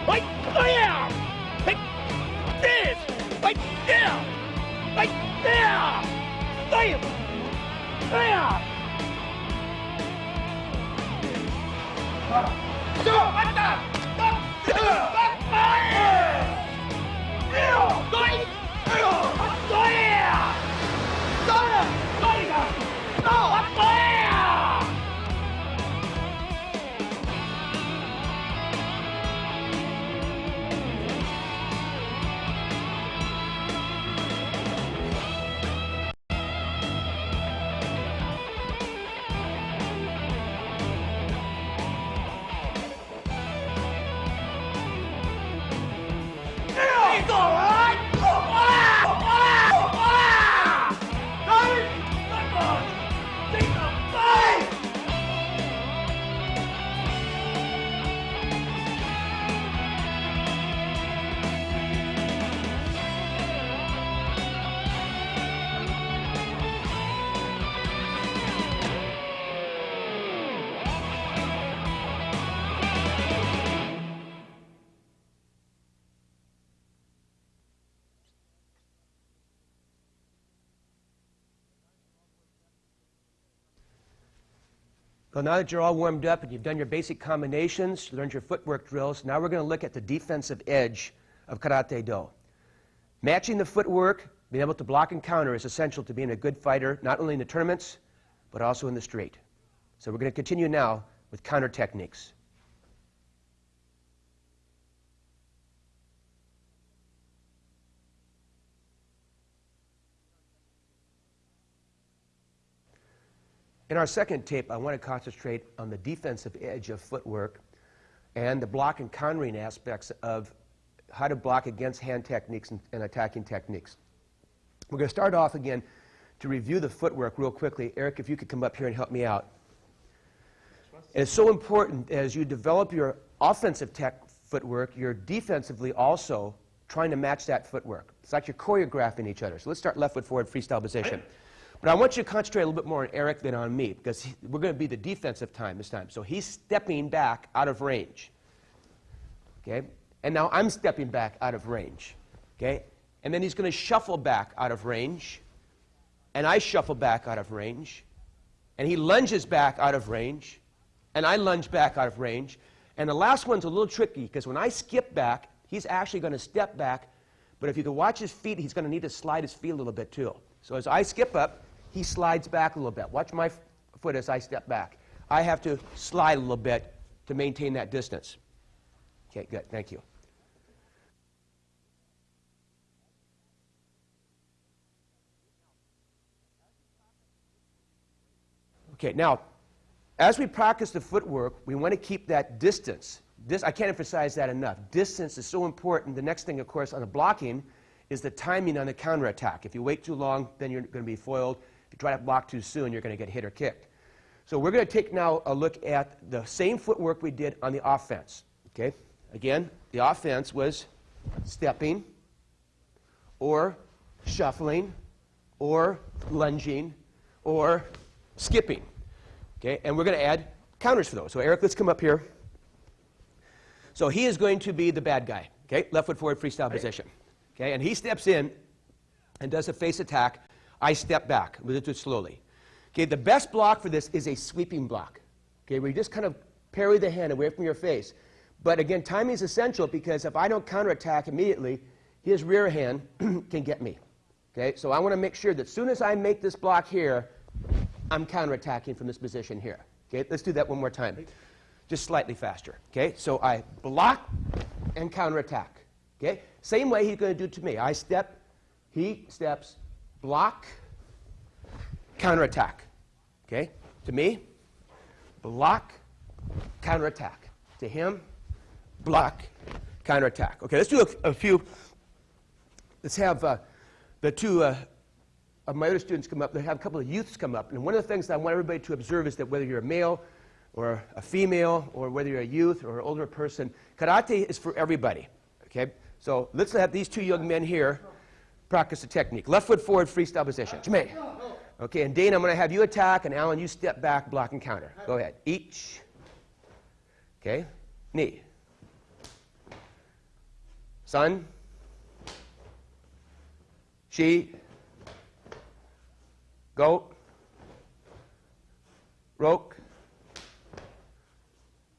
Right there! Right this! Right there! Right there! There! There! Go! Right there! Well, now that you're all warmed up and you've done your basic combinations, you learned your footwork drills, now we're going to look at the defensive edge of Karate Do. Matching the footwork, being able to block and counter is essential to being a good fighter, not only in the tournaments, but also in the street. So we're going to continue now with counter techniques. In our second tape, I want to concentrate on the defensive edge of footwork and the block and countering aspects of how to block against hand techniques and attacking techniques. We're going to start off again to review the footwork real quickly. Eric, if you could come up here and help me out. And it's so important as you develop your offensive footwork, you're defensively also trying to match that footwork. It's like you're choreographing each other. So let's start left foot forward, freestyle position. But I want you to concentrate a little bit more on Eric than on me, because we're going to be the defensive time this time. So he's stepping back out of range. Okay? And now I'm stepping back out of range. Okay? And then he's going to shuffle back out of range. And I shuffle back out of range. And he lunges back out of range. And I lunge back out of range. And the last one's a little tricky, because when I skip back, he's actually going to step back. But if you can watch his feet, he's going to need to slide his feet a little bit too. So as I skip up, he slides back a little bit. Watch my foot as I step back. I have to slide a little bit to maintain that distance. Okay, good. Thank you. Okay, now, as we practice the footwork, we want to keep that distance. I can't emphasize that enough. Distance is so important. The next thing, of course, on the blocking is the timing on the counterattack. If you wait too long, then you're going to be foiled. If you try to block too soon, you're going to get hit or kicked. So we're going to take now a look at the same footwork we did on the offense. Okay? Again, the offense was stepping, or shuffling, or lunging, or skipping. Okay? And we're going to add counters for those. So Eric, let's come up here. So he is going to be the bad guy. Okay? Left foot forward, freestyle position. Okay? And he steps in and does a face attack. I step back. We'll do it slowly. Okay, the best block for this is a sweeping block. Okay, where you just kind of parry the hand away from your face. But again, timing is essential, because if I don't counterattack immediately, his rear hand can get me. Okay, so I want to make sure that as soon as I make this block here, I'm counterattacking from this position here. Okay, let's do that one more time. Just slightly faster. Okay, so I block and counterattack. Okay, same way he's going to do to me. I step, he steps, block, counterattack. Okay? To me, block, counterattack. To him, block, counterattack. Okay, let's do a few. Let's have the two of my other students come up. They have a couple of youths come up. And one of the things that I want everybody to observe is that whether you're a male or a female, or whether you're a youth or an older person, karate is for everybody. Okay? So let's have these two young men here practice the technique. Left foot forward, freestyle position. Jimmy. Okay, and Dane, I'm going to have you attack, and Alan, you step back, block and counter. Go ahead. Each. Okay. Knee. Sun, She, Goat, Roke,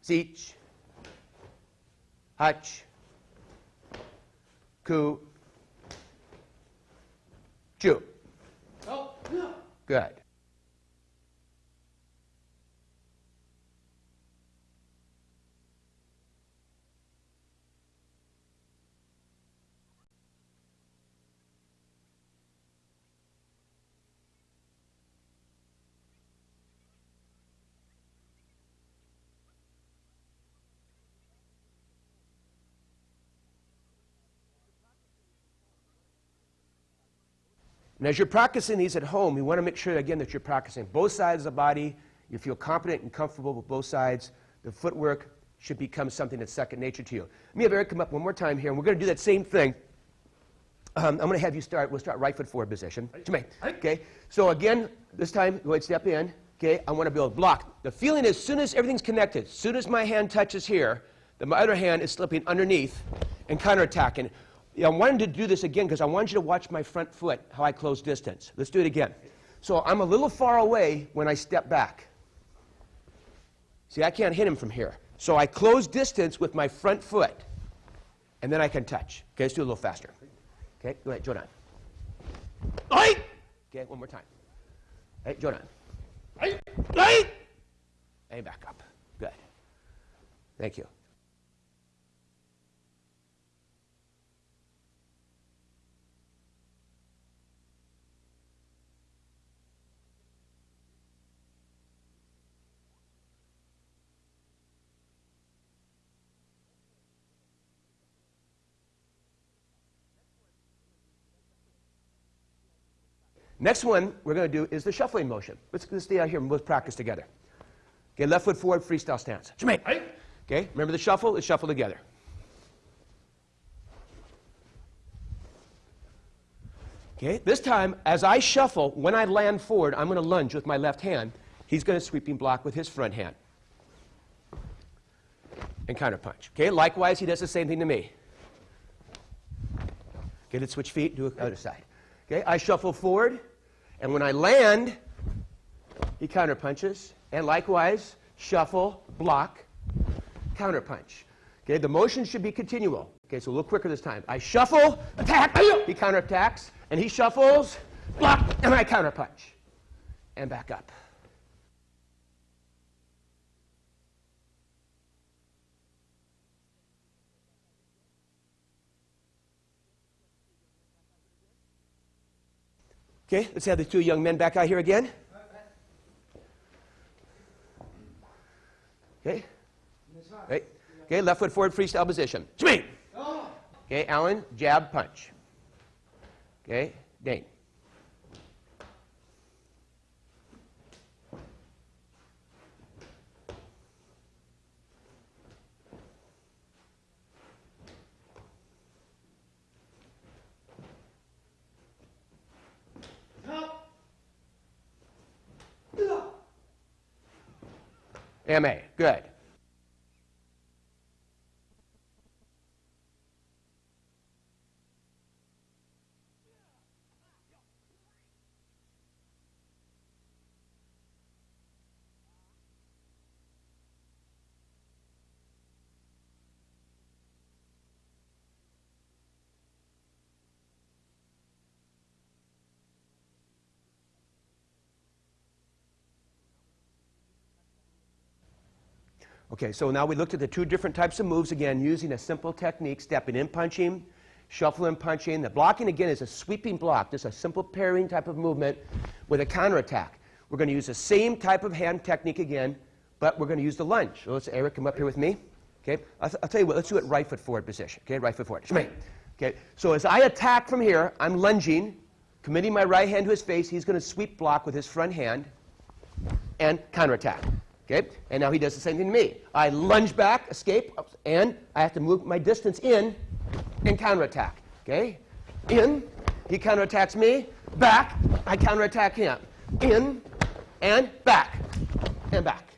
Seach, Hutch, Ku, Chew. Oh, no. Good. And as you're practicing these at home, you want to make sure, again, that you're practicing both sides of the body. You feel confident and comfortable with both sides. The footwork should become something that's second nature to you. Let me have Eric come up one more time here, and we're going to do that same thing. I'm going to have you start. We'll start right foot forward position. Okay? So again, this time, go ahead, step in. Okay? I want to be able to block. The feeling is, as soon as everything's connected, as soon as my hand touches here, my other hand is slipping underneath and counterattacking. I wanted to do this again because I want you to watch my front foot, how I close distance. Let's do it again. So I'm a little far away when I step back. See, I can't hit him from here. So I close distance with my front foot, and then I can touch. Okay, let's do it a little faster. Okay, go ahead, Jordan. Okay, one more time. Hey, Jordan. And back up. Good. Thank you. Next one we're going to do is the shuffling motion. Let's stay out here and we'll practice together. Okay, left foot forward, freestyle stance. Jermaine. Okay, remember the shuffle? Let's shuffle together. Okay, this time, as I shuffle, when I land forward, I'm going to lunge with my left hand. He's going to sweeping block with his front hand. And counter punch. Okay, likewise, he does the same thing to me. Okay, let's switch feet, do the other side. Okay, I shuffle forward, and when I land, he counter punches, and likewise, shuffle, block, counter punch. Okay, the motion should be continual. Okay, so a little quicker this time. I shuffle, attack, he counter attacks, and he shuffles, block, and I counter punch, and back up. Okay, let's have the two young men back out here again. Okay. Right. Okay, left foot forward, freestyle position. Swing. Okay, Alan, jab, punch. Okay, Dane. M.A. Good. Okay, so now we looked at the two different types of moves, again, using a simple technique, stepping in, punching, shuffling, punching. The blocking, again, is a sweeping block, just a simple parrying type of movement with a counterattack. We're going to use the same type of hand technique again, but we're going to use the lunge. So let's, Eric, come up here with me. Okay, I'll tell you what, let's do it right foot forward position. Okay, right foot forward. Okay, so as I attack from here, I'm lunging, committing my right hand to his face. He's going to sweep block with his front hand and counterattack. Okay, and now he does the same thing to me. I lunge back, escape, and I have to move my distance in and counterattack. Okay, in, he counterattacks me, back, I counterattack him. In, and back, and back.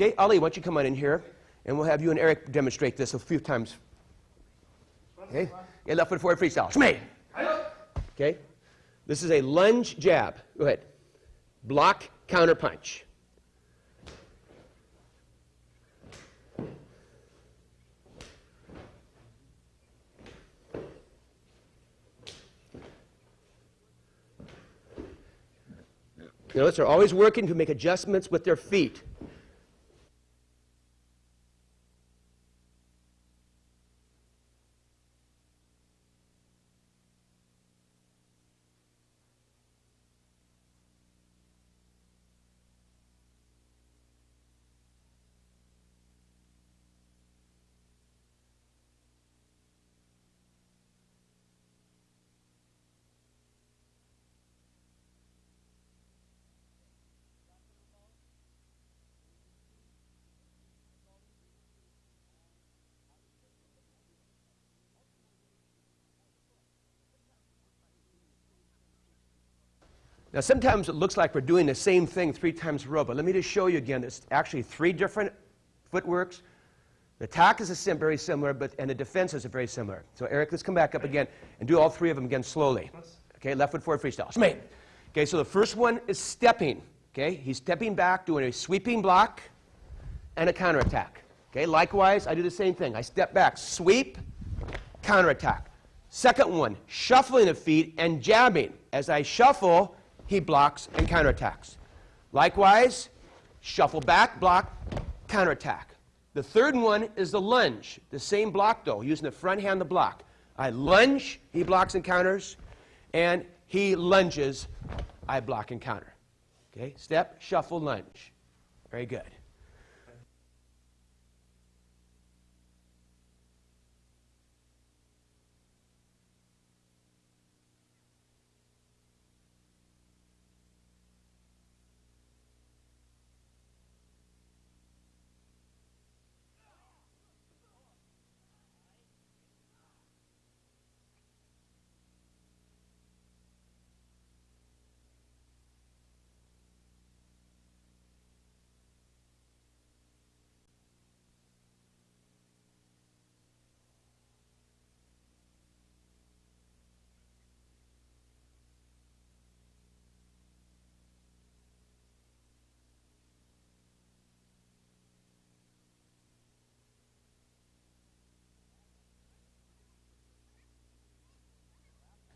Okay, Ali, why don't you come on in here, and we'll have you and Eric demonstrate this a few times. Okay, left foot forward freestyle. Shmei. Okay, this is a lunge jab. Go ahead. Block, counter punch. Notice they're always working to make adjustments with their feet. Now, sometimes it looks like we're doing the same thing 3 times in a row, but let me just show you again. There's actually 3 different footworks. The attack is very similar, and the defenses are very similar. So, Eric, let's come back up again and do all 3 of them again slowly. Okay, left foot forward freestyle. Shmei. Okay, so the first one is stepping. Okay, he's stepping back, doing a sweeping block and a counterattack. Okay, likewise, I do the same thing. I step back, sweep, counterattack. Second one, shuffling the feet and jabbing. As I shuffle, he blocks and counterattacks. Likewise, shuffle back, block, counterattack. The third one is the lunge. The same block, though, using the front hand to block. I lunge, he blocks and counters, and he lunges, I block and counter. Okay, step, shuffle, lunge. Very good.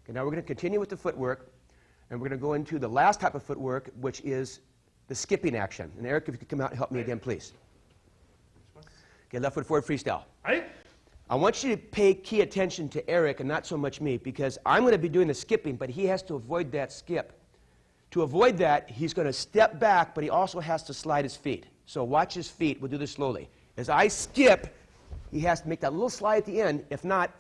Okay, now we're going to continue with the footwork, and we're going to go into the last type of footwork, which is the skipping action. And Eric, if you could come out and help me again, please. Okay, left foot forward freestyle. I want you to pay key attention to Eric and not so much me, because I'm going to be doing the skipping, but he has to avoid that skip. To avoid that, he's going to step back, but he also has to slide his feet. So watch his feet. We'll do this slowly. As I skip, he has to make that little slide at the end. If not,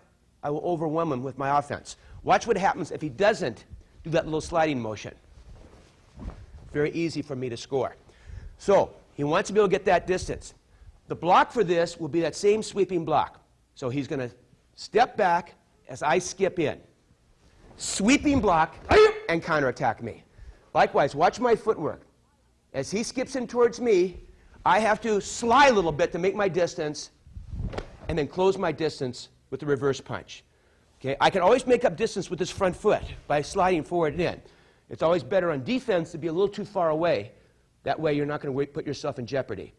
I will overwhelm him with my offense. Watch what happens if he doesn't do that little sliding motion. Very easy for me to score. So he wants to be able to get that distance. The block for this will be that same sweeping block. So he's going to step back as I skip in. Sweeping block and counterattack me. Likewise, watch my footwork. As he skips in towards me, I have to slide a little bit to make my distance and then close my distance with the reverse punch. Okay, I can always make up distance with this front foot by sliding forward and in. It's always better on defense to be a little too far away. That way you're not going to put yourself in jeopardy.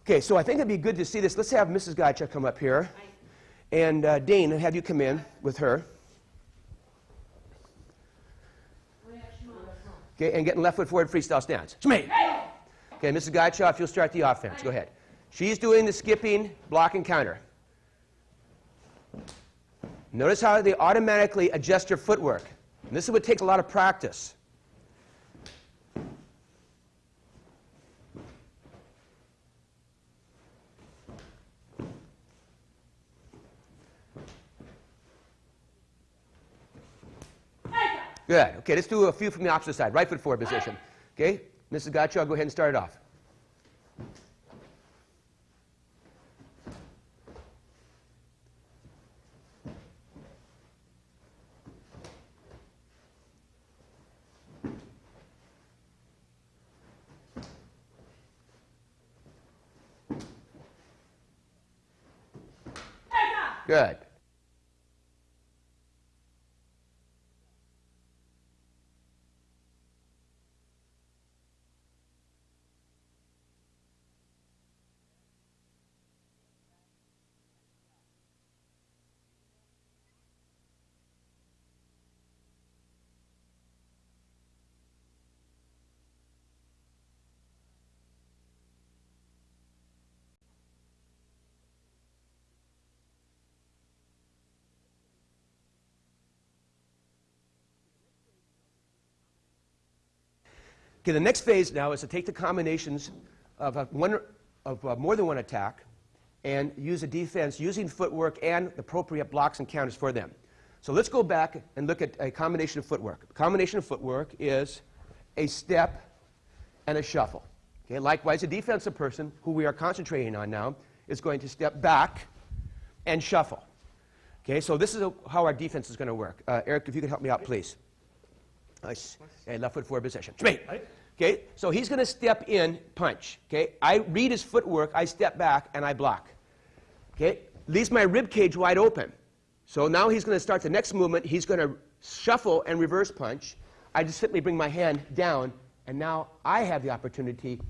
Okay, so I think it'd be good to see this. Let's have Mrs. Godshaw come up here. And Dane, have you come in with her. Okay, and getting left foot forward freestyle stance. Shmei. Okay, Mrs. Godshaw, if you'll start the offense. Go ahead. She's doing the skipping, block, and counter. Notice how they automatically adjust your footwork. And this would take a lot of practice. Good. Okay, let's do a few from the opposite side. Right foot forward position. Okay, Mrs. Godshaw, go ahead and start it off. Good. Okay, the next phase now is to take the combinations of, more than one attack and use a defense using footwork and appropriate blocks and counters for them. So let's go back and look at a combination of footwork. A combination of footwork is a step and a shuffle. Okay, likewise, a defensive person, who we are concentrating on now, is going to step back and shuffle. Okay, so this is how our defense is going to work. Eric, if you could help me out, please. Nice. And left foot forward position. Straight. Okay, so he's going to step in, punch. Okay, I read his footwork, I step back, and I block. Okay, leaves my rib cage wide open. So now he's going to start the next movement. He's going to shuffle and reverse punch. I just simply bring my hand down, and now I have the opportunity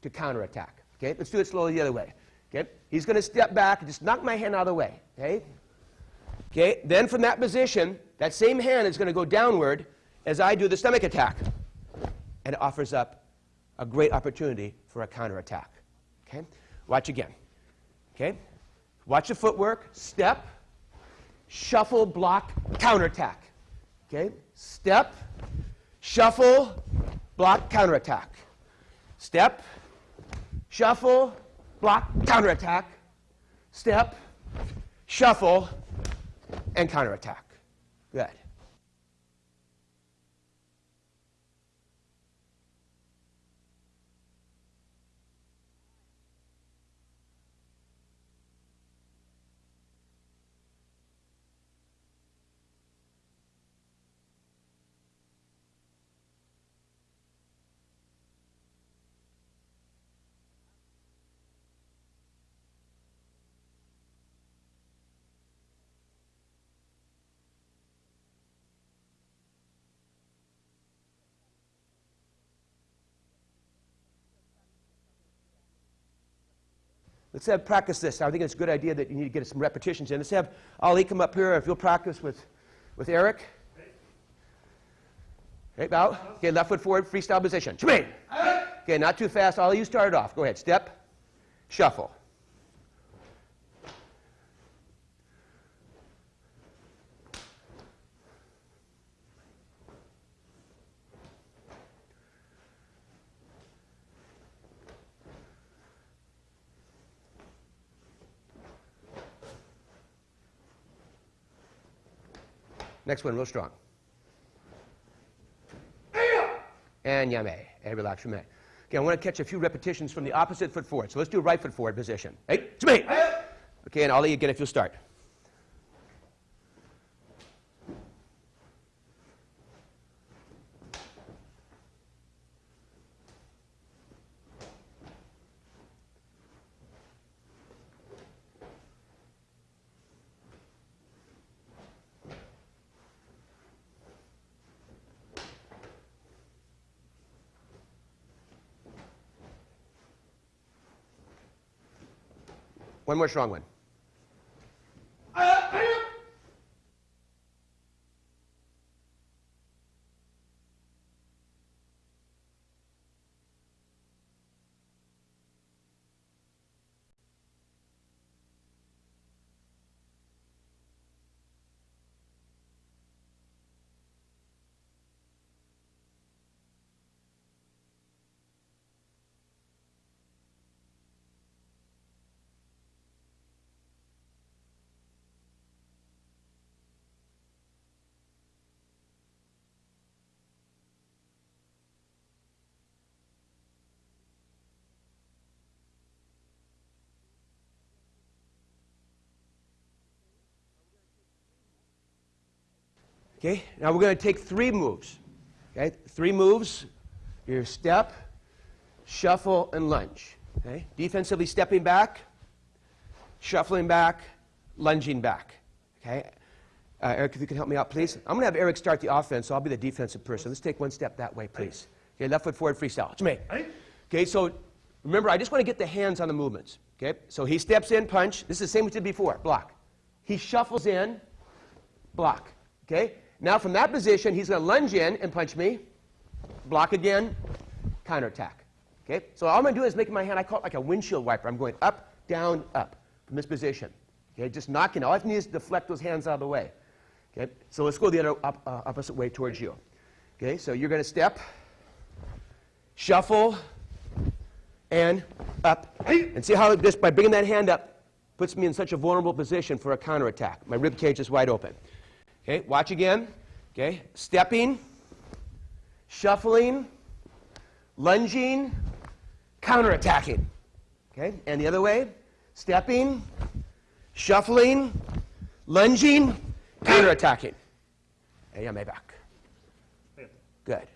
to counterattack. Okay, let's do it slowly the other way. Okay, he's going to step back and just knock my hand out of the way. Okay, okay. Then from that position, that same hand is going to go downward as I do the stomach attack. And it offers up a great opportunity for a counterattack. Okay? Watch again. Okay? Watch the footwork. Step, shuffle, block, counterattack. Okay? Step, shuffle, block, counterattack. Step, shuffle, block, counterattack. Step, shuffle, and counterattack. Good. Let's practice this. I think it's a good idea that you need to get some repetitions in. Let's have Ali come up here if you'll practice with Eric. Okay, bow. Okay, left foot forward, freestyle position. Okay, not too fast. Ali, you start it off. Go ahead. Step, shuffle. Next one, real strong. And yame. And relax from that. Okay, I want to catch a few repetitions from the opposite foot forward. So let's do right foot forward position. Hey, to me. Okay, and Ali, again, if you'll start. One more strong one. Okay, now we're going to take 3 moves. Okay, 3 moves. Your step, shuffle, and lunge. Okay, defensively stepping back, shuffling back, lunging back. Okay, Eric, if you can help me out, please. I'm going to have Eric start the offense, so I'll be the defensive person. Let's take 1 step that way, please. Okay, left foot forward, freestyle. It's me. Okay, so remember, I just want to get the hands on the movements. Okay, so he steps in, punch. This is the same we did before, block. He shuffles in, block. Okay, now from that position, he's going to lunge in and punch me, block again, counterattack. Okay, so all I'm going to do is make my hand, I call it like a windshield wiper. I'm going up, down, up from this position. Okay, just knocking. All I have to do is deflect those hands out of the way. Okay, so let's go the other opposite way towards you. Okay, so you're going to step, shuffle, and up. And see how just by bringing that hand up puts me in such a vulnerable position for a counterattack. My rib cage is wide open. Okay, watch again. Okay, stepping, shuffling, lunging, counterattacking. Okay, and the other way, stepping, shuffling, lunging, counterattacking. Hey, I'm back. Good.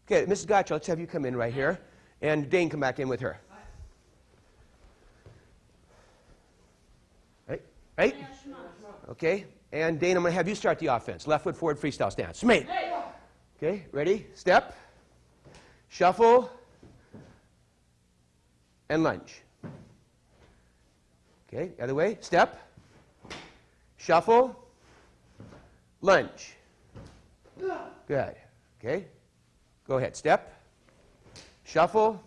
Okay, Mrs. Godshaw, let's have you come in right here. And Dane come back in with her. Right? Right? Okay, and Dane, I'm going to have you start the offense. Left foot forward, freestyle stance. Me. Okay, ready? Step, shuffle, and lunge. Okay, other way. Step, shuffle, lunge. Good. Okay. Go ahead. Step, shuffle,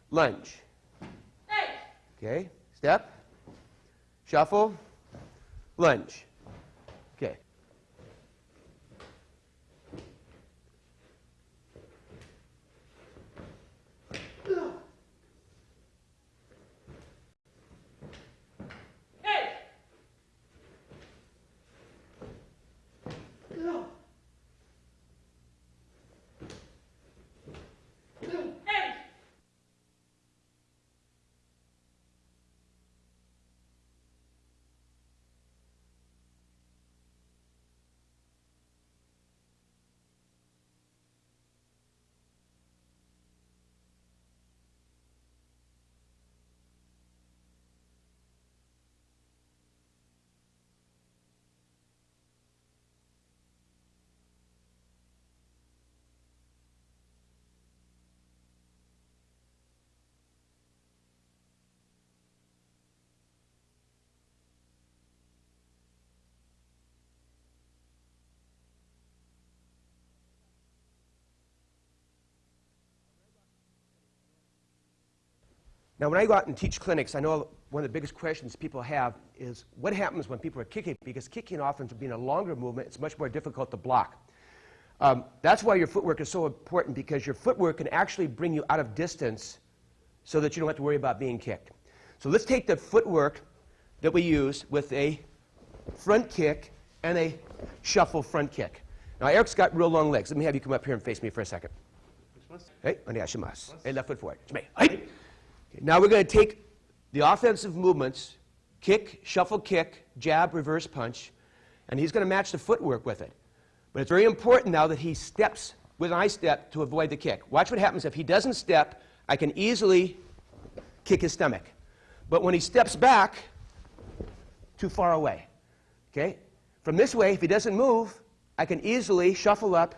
lunge. Okay. Step, shuffle, lunge. Okay. Now, when I go out and teach clinics, I know one of the biggest questions people have is what happens when people are kicking? Because kicking often, being a longer movement, it's much more difficult to block. That's why your footwork is so important, because your footwork can actually bring you out of distance so that you don't have to worry about being kicked. So let's take the footwork that we use with a front kick and a shuffle front kick. Now, Eric's got real long legs. Let me have you come up here and face me for a second. Hey, onegashimasu. Hey, left foot forward. Hey. Okay, now we're going to take the offensive movements, kick, shuffle kick, jab, reverse punch, and he's going to match the footwork with it. But it's very important now that he steps with I step to avoid the kick. Watch what happens if he doesn't step. I can easily kick his stomach. But when he steps back, too far away. Okay? From this way, if he doesn't move, I can easily shuffle up,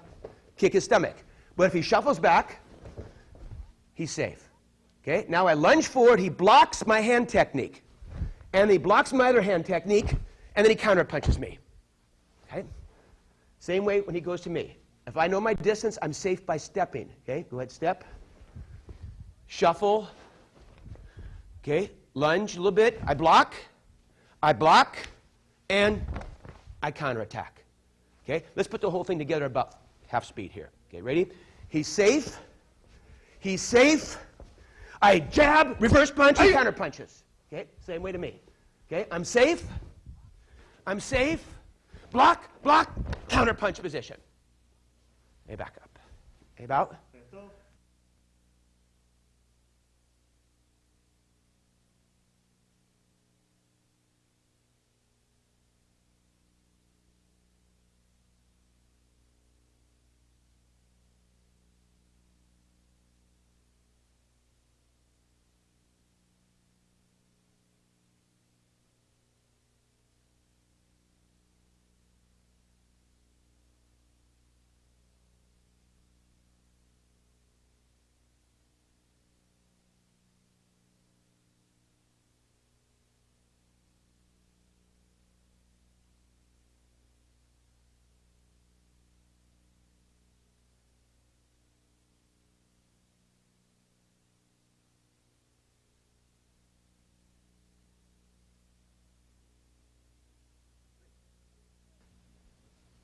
kick his stomach. But if he shuffles back, he's safe. Okay? Now I lunge forward, he blocks my hand technique. And he blocks my other hand technique, and then he counter punches me. Okay? Same way when he goes to me. If I know my distance, I'm safe by stepping. Okay? Go ahead, step. Shuffle. Okay? Lunge a little bit. I block, and I counterattack. Okay? Let's put the whole thing together about half speed here. Okay, ready? He's safe. He's safe. I jab, reverse punch, he counter punches. Okay? Same way to me. Okay? I'm safe. I'm safe. Block, counter punch position. Hey, back up. Hey, about.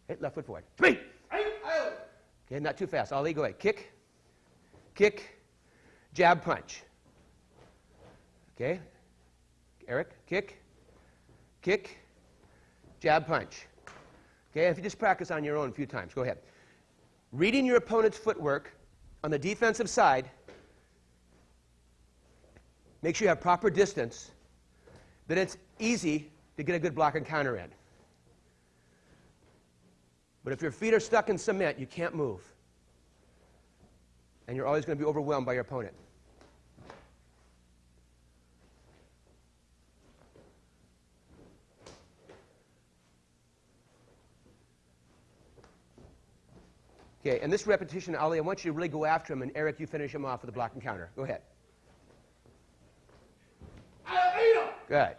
Hit left foot forward. Three. Okay, not too fast. Ollie, go ahead. Kick, jab, punch. Okay. Eric, kick, jab, punch. Okay, if you just practice on your own a few times, go ahead. Reading your opponent's footwork on the defensive side, make sure you have proper distance, then it's easy to get a good block and counter in. But if your feet are stuck in cement, you can't move. And you're always going to be overwhelmed by your opponent. Okay, and this repetition, Ali, I want you to really go after him, and Eric, you finish him off with a block and counter. Go ahead. Good.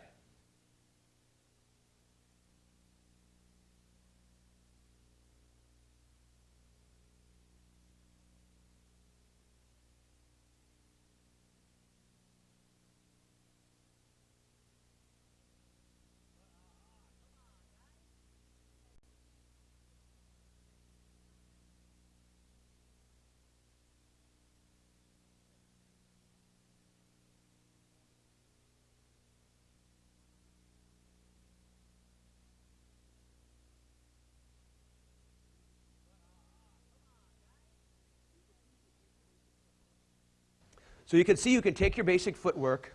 So you can see you can take your basic footwork,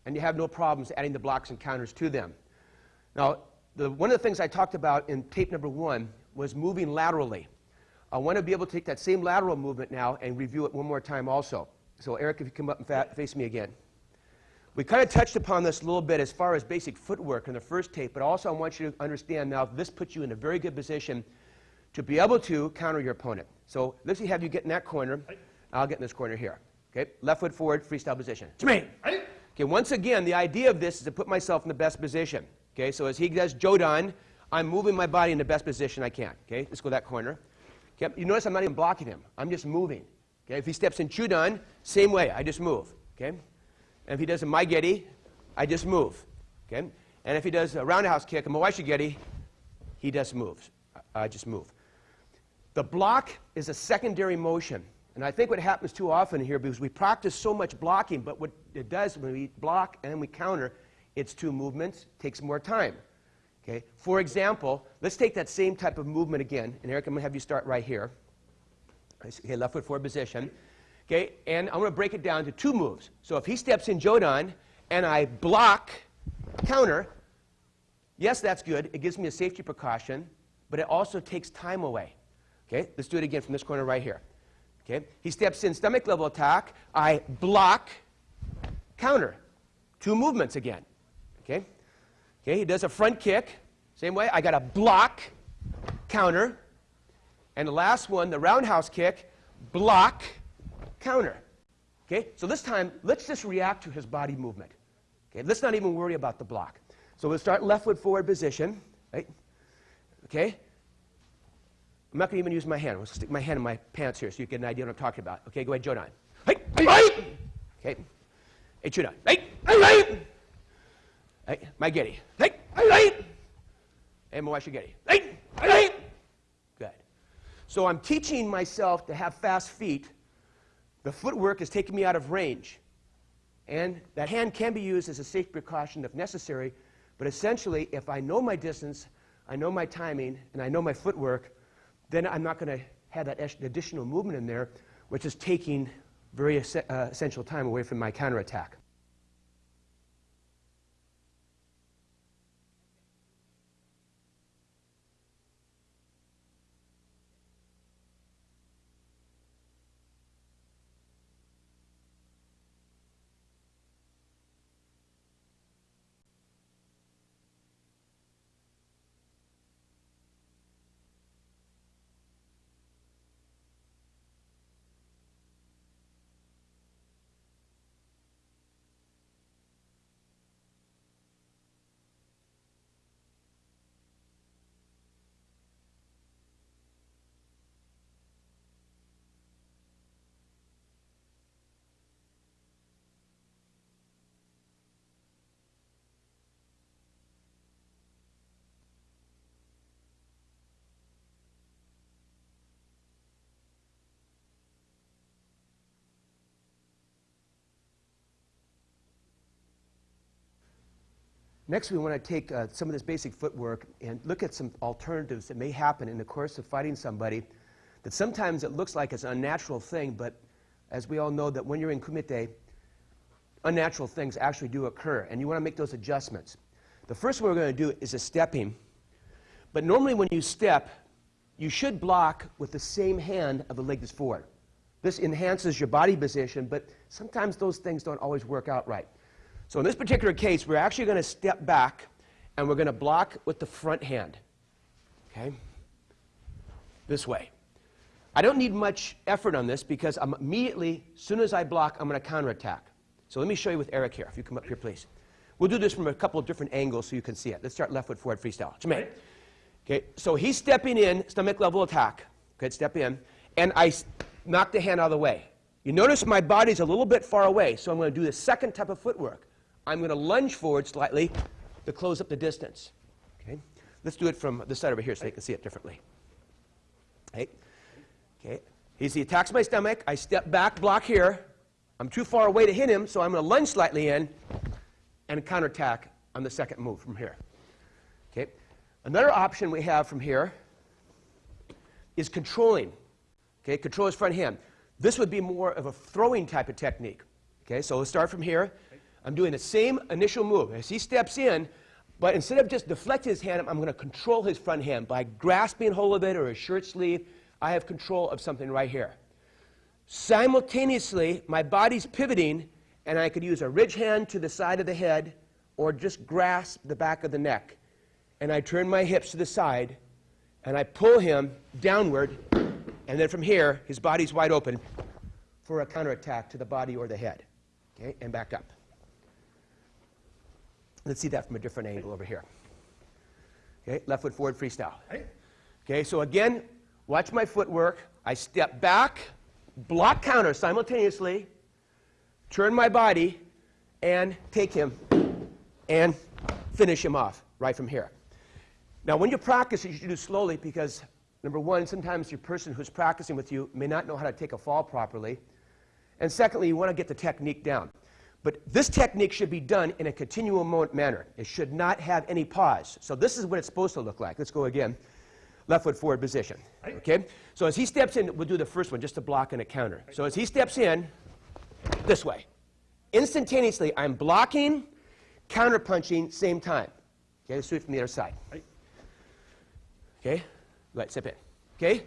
and you have no problems adding the blocks and counters to them. Now, one of the things I talked about in tape number 1 was moving laterally. I want to be able to take that same lateral movement now and review it one more time also. So Eric, if you come up and face me again. We kind of touched upon this a little bit as far as basic footwork in the first tape, but also I want you to understand now this puts you in a very good position to be able to counter your opponent. So let's have you get in that corner. I'll get in this corner here. Okay, left foot forward, freestyle position. To me. Okay, once again, the idea of this is to put myself in the best position. Okay, so as he does Jodan, I'm moving my body in the best position I can. Okay, let's go that corner. Okay, you notice I'm not even blocking him. I'm just moving. Okay, if he steps in Chudan, same way, I just move. Okay, and if he does a Maigeti, I just move. Okay, and if he does a roundhouse kick, a Mawashigeti, he just moves. I just move. The block is a secondary motion. And I think what happens too often here, because we practice so much blocking, but what it does when we block and then we counter, it's 2 movements, takes more time. Okay? For example, let's take that same type of movement again. And Eric, I'm going to have you start right here. Okay, left foot forward position. Okay, and I'm going to break it down to 2 moves. So if he steps in Jodan and I block, counter, yes, that's good. It gives me a safety precaution, but it also takes time away. Okay, let's do it again from this corner right here. Okay, he steps in stomach level attack, I block, counter. 2 movements again. Okay, he does a front kick, same way, I got to block, counter. And the last one, the roundhouse kick, block, counter. Okay? So this time, let's just react to his body movement. Okay? Let's not even worry about the block. So we'll start left foot forward position. Right? Okay? I'm not going to even use my hand. I'll stick my hand in my pants here so you get an idea what I'm talking about. Okay, go ahead, Jodan. Hey, hey, hey. Okay. Hey, Jodan. Hey, hey, hey. Hey, my giddy. Hey, hey, hey. Hey, my washigiri. Hey, hey, hey. Good. So I'm teaching myself to have fast feet. The footwork is taking me out of range. And that hand can be used as a safe precaution if necessary, but essentially, if I know my distance, I know my timing, and I know my footwork, then I'm not going to have that additional movement in there, which is taking very essential time away from my counterattack. Next, we want to take some of this basic footwork and look at some alternatives that may happen in the course of fighting somebody that sometimes it looks like it's an unnatural thing, but as we all know that when you're in Kumite, unnatural things actually do occur, and you want to make those adjustments. The first one we're going to do is a stepping, but normally when you step, you should block with the same hand of the leg that's forward. This enhances your body position, but sometimes those things don't always work out right. So in this particular case, we're actually going to step back and we're going to block with the front hand. Okay? This way. I don't need much effort on this because I'm immediately, as soon as I block, I'm going to counterattack. So let me show you with Eric here. If you come up here, please. We'll do this from a couple of different angles so you can see it. Let's start left foot forward freestyle. Jermaine. Okay, so he's stepping in, stomach level attack. Okay, step in. And I knock the hand out of the way. You notice my body's a little bit far away, so I'm going to do the second type of footwork. I'm going to lunge forward slightly to close up the distance. Okay? Let's do it from this side over here so you can see it differently. Okay? Okay. He attacks my stomach. I step back, block here. I'm too far away to hit him, so I'm going to lunge slightly in and counterattack on the second move from here. Okay? Another option we have from here is controlling. Okay? Control his front hand. This would be more of a throwing type of technique. Okay? So let's start from here. I'm doing the same initial move. As he steps in, but instead of just deflecting his hand, I'm going to control his front hand. By grasping hold of it or his shirt sleeve, I have control of something right here. Simultaneously, my body's pivoting, and I could use a ridge hand to the side of the head or just grasp the back of the neck. And I turn my hips to the side, and I pull him downward, and then from here, his body's wide open for a counterattack to the body or the head. Okay, and back up. Let's see that from a different angle over here. Okay, left foot forward freestyle. Okay, so again, watch my footwork. I step back, block counter simultaneously, turn my body, and take him and finish him off right from here. Now, when you practice, you should do slowly because, number one, sometimes your person who's practicing with you may not know how to take a fall properly. And secondly, you want to get the technique down. But this technique should be done in a continual manner. It should not have any pause. So this is what it's supposed to look like. Let's go again. Left foot forward position. Okay? So as he steps in, we'll do the first one, just a block and a counter. So as he steps in, this way. Instantaneously, I'm blocking, counter-punching, same time. Okay, let's do it from the other side. Okay? Go ahead, step in. Okay?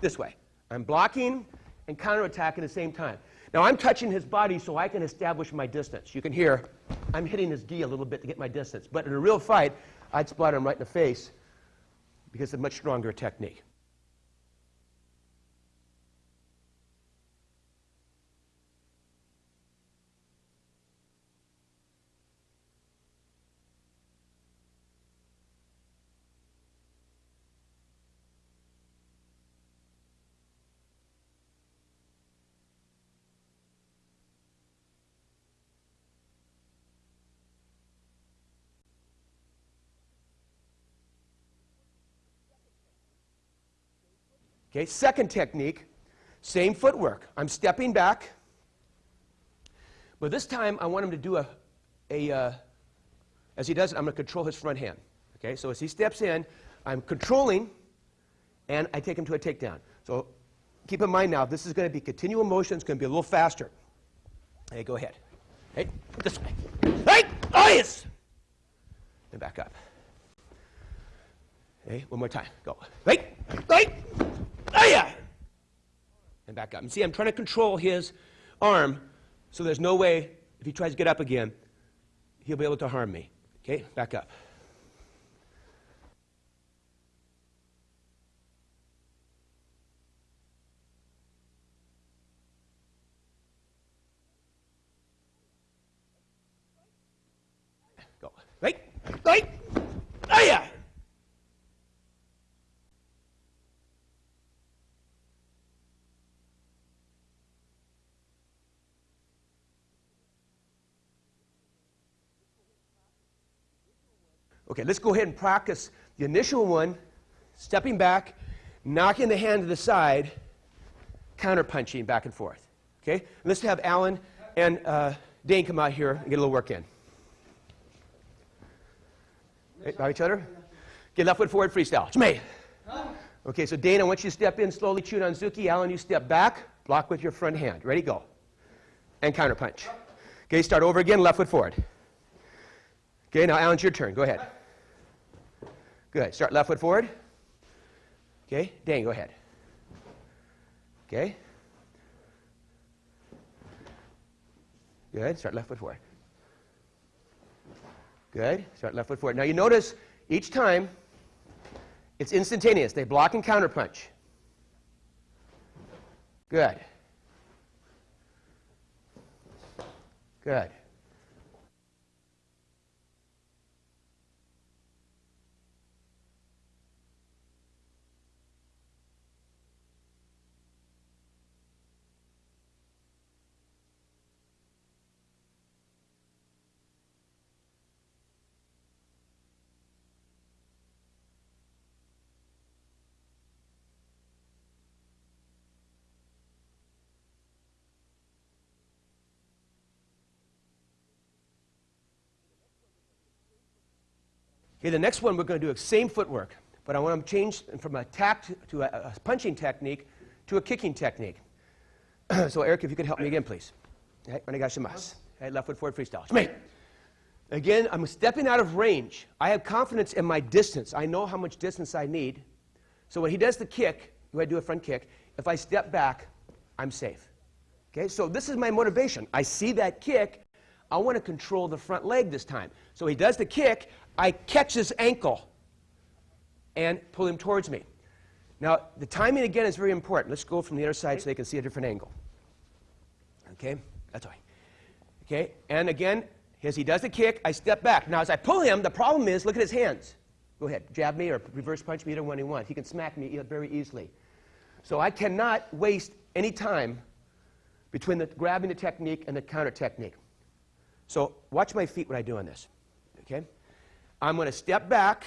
This way. I'm blocking and counterattacking at the same time. Now, I'm touching his body so I can establish my distance. You can hear I'm hitting his gi a little bit to get my distance. But in a real fight, I'd splatter him right in the face because it's a much stronger technique. Okay, second technique, same footwork. I'm stepping back, but this time I want him to do as he does it, I'm going to control his front hand. Okay, so as he steps in, I'm controlling, and I take him to a takedown. So keep in mind now, this is going to be continual motion. It's going to be a little faster. Hey, go ahead. Hey, this way. Hey, oh yes! And back up. Hey, one more time. Go. Hey, hey, oh yeah! And back up. And see, I'm trying to control his arm so there's no way, if he tries to get up again, he'll be able to harm me. Okay, back up. Go. Right, right, oh yeah! Okay, let's go ahead and practice the initial one, stepping back, knocking the hand to the side, counter-punching back and forth. Okay? And let's have Alan and Dane come out here and get a little work in. Hey, by each other? Get left foot forward, freestyle. It's me. Okay, so Dane, I want you to step in, slowly chew on Zuki. Alan, you step back, block with your front hand. Ready, go. And counter-punch. Okay, start over again, left foot forward. Okay, now Alan, it's your turn. Go ahead. Good. Start left foot forward. Okay, Dane, go ahead. Okay. Good. Start left foot forward. Good. Start left foot forward. Now you notice each time it's instantaneous. They block and counter punch. Good. Good. Okay, the next one we're going to do the same footwork, but I want to change from a to a punching technique to a kicking technique. So Eric, if you could help me again, please. Hey, onegaishimasu. Hey, left foot forward, freestyle. It's me. Again, I'm stepping out of range. I have confidence in my distance. I know how much distance I need. So when he does the kick, when I do a front kick, if I step back, I'm safe. Okay, so this is my motivation. I see that kick. I want to control the front leg this time. So he does the kick. I catch his ankle and pull him towards me. Now, the timing again is very important. Let's go from the other side so they can see a different angle. Okay, that's all right. Okay, and again, as he does the kick, I step back. Now, as I pull him, the problem is, look at his hands. Go ahead, jab me or reverse punch me, either one you want. He can smack me very easily. So I cannot waste any time between the grabbing the technique and the counter technique. So watch my feet when I do on this. Okay? I'm going to step back,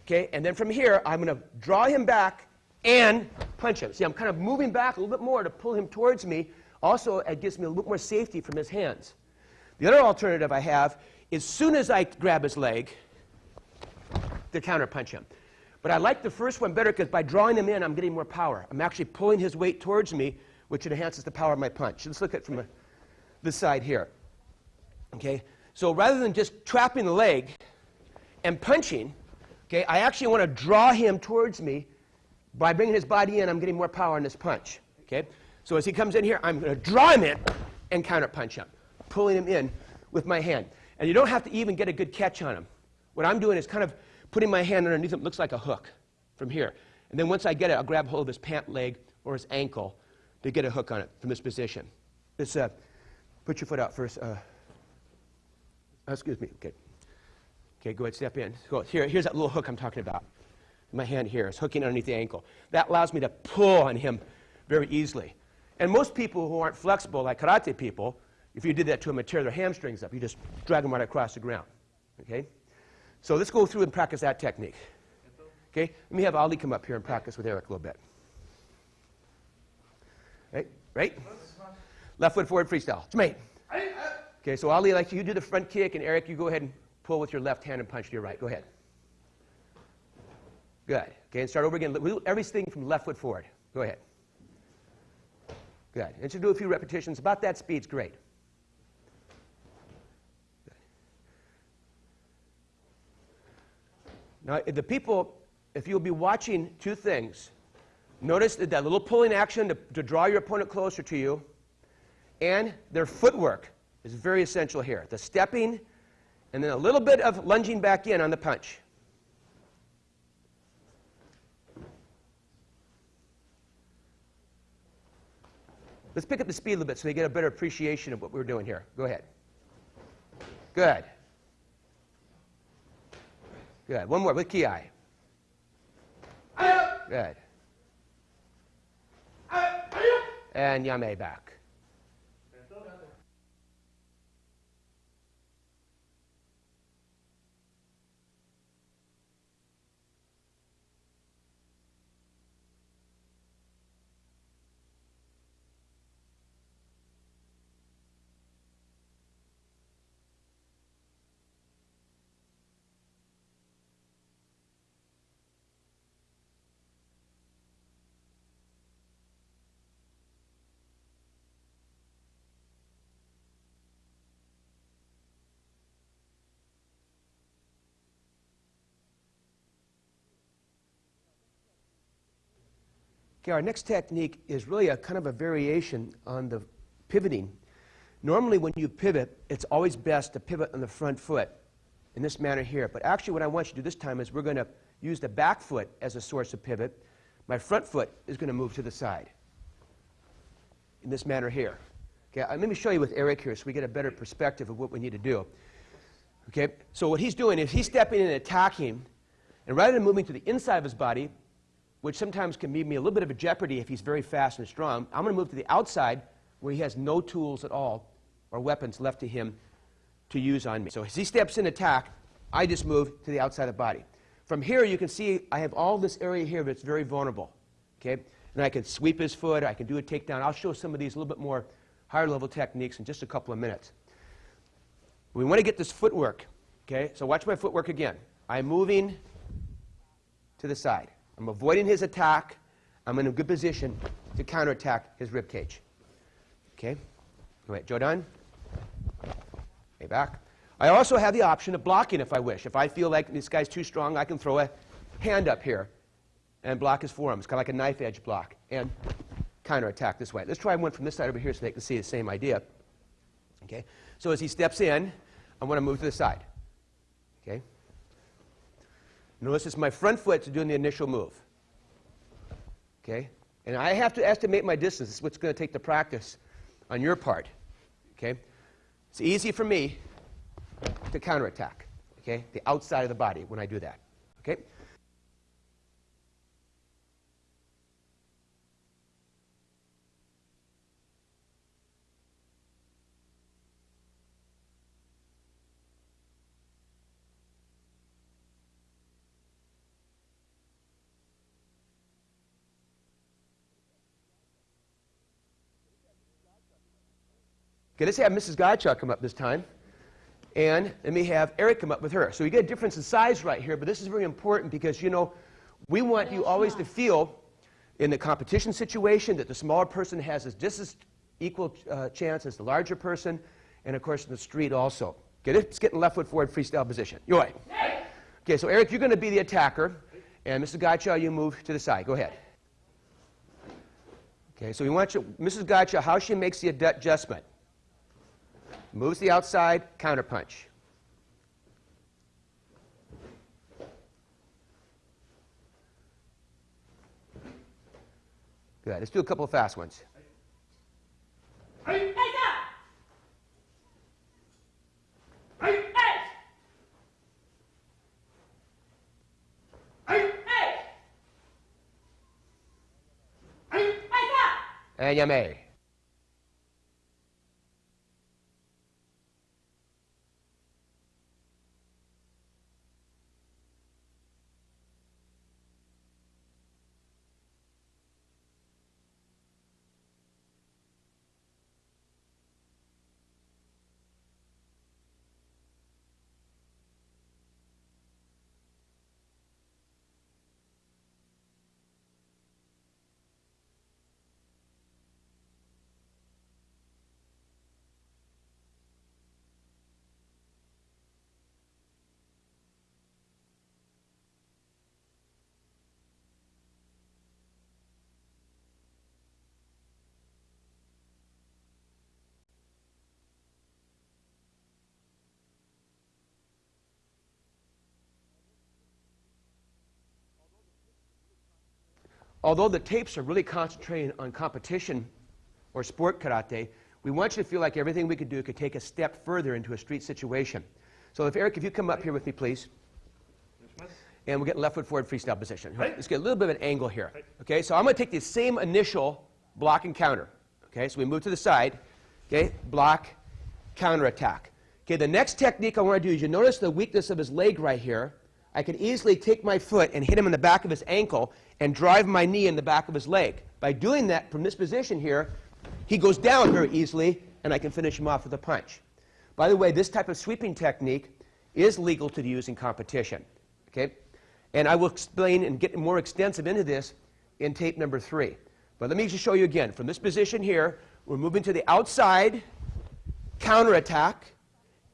okay, and then from here, I'm going to draw him back and punch him. See, I'm kind of moving back a little bit more to pull him towards me. Also, it gives me a little bit more safety from his hands. The other alternative I have is, as soon as I grab his leg, to counter punch him. But I like the first one better because by drawing him in, I'm getting more power. I'm actually pulling his weight towards me, which enhances the power of my punch. Let's look at it from this side here. Okay? So rather than just trapping the leg and punching, okay, I actually want to draw him towards me. By bringing his body in, I'm getting more power in this punch. Okay? So as he comes in here, I'm going to draw him in and counter punch him, pulling him in with my hand. And you don't have to even get a good catch on him. What I'm doing is kind of putting my hand underneath him. It looks like a hook from here. And then once I get it, I'll grab hold of his pant leg or his ankle to get a hook on it from this position. Let's put your foot out first. Excuse me. Okay. Okay, go ahead, step in. So here's that little hook I'm talking about. My hand here is hooking underneath the ankle. That allows me to pull on him very easily. And most people who aren't flexible, like karate people, if you did that to them and tear their hamstrings up, you just drag them right across the ground. Okay? So let's go through and practice that technique. Okay? Let me have Ali come up here and practice with Eric a little bit. Right? Right? Left foot forward freestyle. Jermaine. Okay, so Ali, like you do the front kick, and Eric, you go ahead and pull with your left hand and punch to your right. Go ahead. Good. Okay, and start over again. We'll do everything from left foot forward. Go ahead. Good. And just do a few repetitions. About that speed's great. Good. Now, the people, if you'll be watching two things, notice that little pulling action to draw your opponent closer to you, and their footwork is very essential here. The stepping, and then a little bit of lunging back in on the punch. Let's pick up the speed a little bit so you get a better appreciation of what we're doing here. Go ahead. Good. Good. One more with ki. Good. And yame back. Okay, our next technique is really a kind of a variation on the pivoting. Normally when you pivot, it's always best to pivot on the front foot in this manner here. But actually what I want you to do this time is we're going to use the back foot as a source of pivot. My front foot is going to move to the side in this manner here. Okay, let me show you with Eric here so we get a better perspective of what we need to do. Okay, so what he's doing is he's stepping in and attacking, and rather than moving to the inside of his body, which sometimes can leave me a little bit of a jeopardy if he's very fast and strong, I'm going to move to the outside where he has no tools at all or weapons left to him to use on me. So as he steps in attack, I just move to the outside of the body. From here, you can see I have all this area here that's very vulnerable. Okay? And I can sweep his foot, I can do a takedown. I'll show some of these a little bit more higher level techniques in just a couple of minutes. We want to get this footwork. Okay? So watch my footwork again. I'm moving to the side. I'm avoiding his attack. I'm in a good position to counterattack his rib cage. Okay? Go ahead. Jodan. Okay, back. I also have the option of blocking if I wish. If I feel like this guy's too strong, I can throw a hand up here and block his forearms, kind of like a knife edge block, and counterattack this way. Let's try one from this side over here so they can see the same idea. Okay? So as he steps in, I want to move to the side. Okay? Notice it's my front foot to doing the initial move. Okay? And I have to estimate my distance. This is what's going to take the practice on your part. Okay? It's easy for me to counterattack. Okay? The outside of the body when I do that. Okay? Okay, let's have Mrs. Godshaw come up this time. And let me have Eric come up with her. So you get a difference in size right here, but this is very important because, you know, we want you always to feel in the competition situation that the smaller person has just as equal chance as the larger person, and of course in the street also. Okay, let's get in left foot forward freestyle position. You're right. Okay, so Eric, you're going to be the attacker, and Mrs. Godshaw, you move to the side. Go ahead. Okay, so we want you, Mrs. Godshaw, how she makes the adjustment. Moves the outside, counterpunch. Good. Let's do a couple of fast ones. And yame. although the tapes are really concentrating on competition or sport karate, we want you to feel like everything we could do could take a step further into a street situation. So Eric, if you come up here with me, please. And we'll get left foot forward freestyle position. Let's get a little bit of an angle here. Okay, so I'm going to take the same initial block and counter. Okay, so we move to the side. Okay, block, counter attack. Okay, the next technique I want to do is, you notice the weakness of his leg right here. I can easily take my foot and hit him in the back of his ankle and drive my knee in the back of his leg. By doing that from this position here, he goes down very easily, and I can finish him off with a punch. By the way, this type of sweeping technique is legal to use in competition. Okay? And I will explain and get more extensive into this in tape number 3. But let me just show you again. From this position here, we're moving to the outside, counterattack,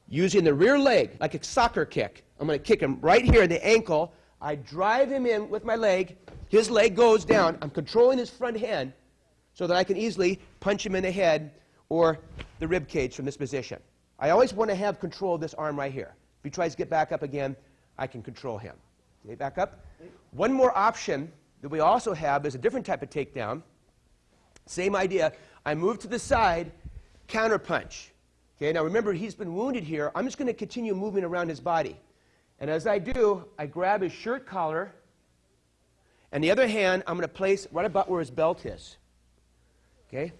using the rear leg like a soccer kick. I'm going to kick him right here in the ankle. I drive him in with my leg. His leg goes down. I'm controlling his front hand so that I can easily punch him in the head or the rib cage from this position. I always want to have control of this arm right here. If he tries to get back up again, I can control him. Okay, back up. One more option that we also have is a different type of takedown. Same idea. I move to the side, counter punch. Okay, now remember, he's been wounded here. I'm just going to continue moving around his body. And as I do, I grab his shirt collar, and the other hand, I'm going to place right about where his belt is. Okay?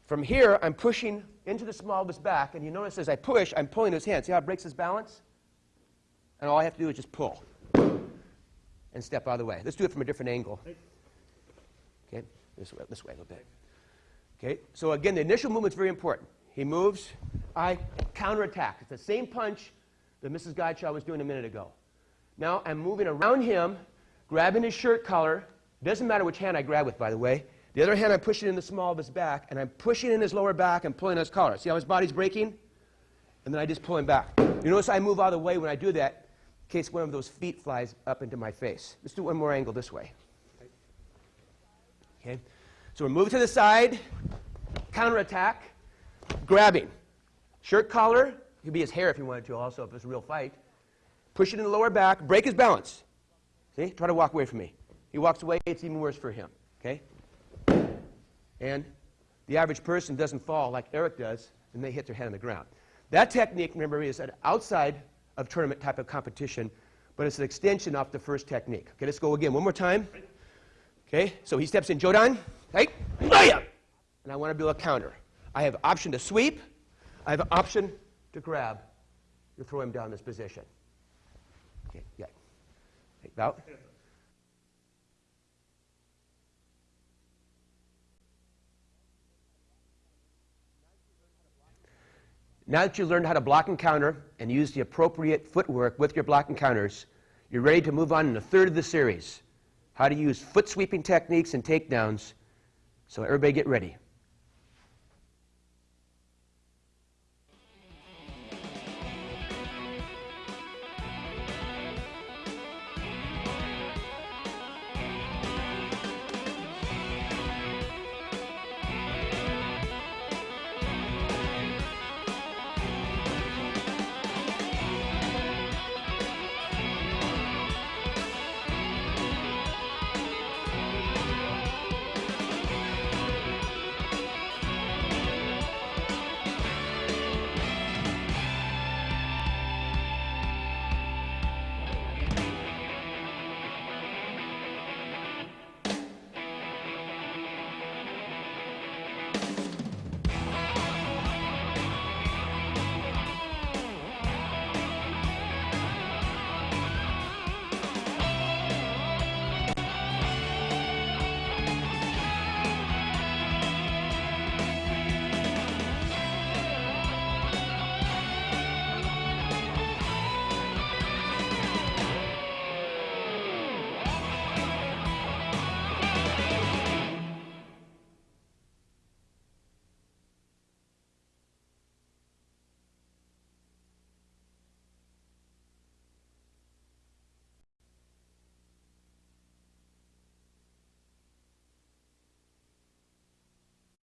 From here, I'm pushing into the small of his back, and you notice as I push, I'm pulling his hand. See how it breaks his balance? And all I have to do is just pull and step out of the way. Let's do it from a different angle. Okay, this way a little bit. Okay, so again, the initial movement's very important. He moves, I counterattack. It's the same punch that Mrs. Godshaw was doing a minute ago. Now I'm moving around him, grabbing his shirt collar. Doesn't matter which hand I grab with, by the way. The other hand, I'm pushing in the small of his back, and I'm pushing in his lower back and pulling his collar. See how his body's breaking? And then I just pull him back. You notice I move out of the way when I do that, in case one of those feet flies up into my face. Let's do one more angle this way. Okay? So we're moving to the side, counterattack, grabbing. Shirt collar, it could be his hair if you wanted to also, if it's a real fight. Push it in the lower back, break his balance. See? Try to walk away from me. He walks away, it's even worse for him. Okay? And the average person doesn't fall like Eric does, and they hit their head on the ground. That technique, remember, is outside of tournament type of competition, but it's an extension of the first technique. Okay, let's go again. One more time. Okay, so he steps in Jodan. Hey, and I want to be able to counter. I have option to sweep. I have an option to grab to throw him down in this position. Okay, yeah. Take it out. Now that you've learned how to block and counter and use the appropriate footwork with your block and counters, you're ready to move on in the third of the series, how to use foot sweeping techniques and takedowns. So everybody get ready.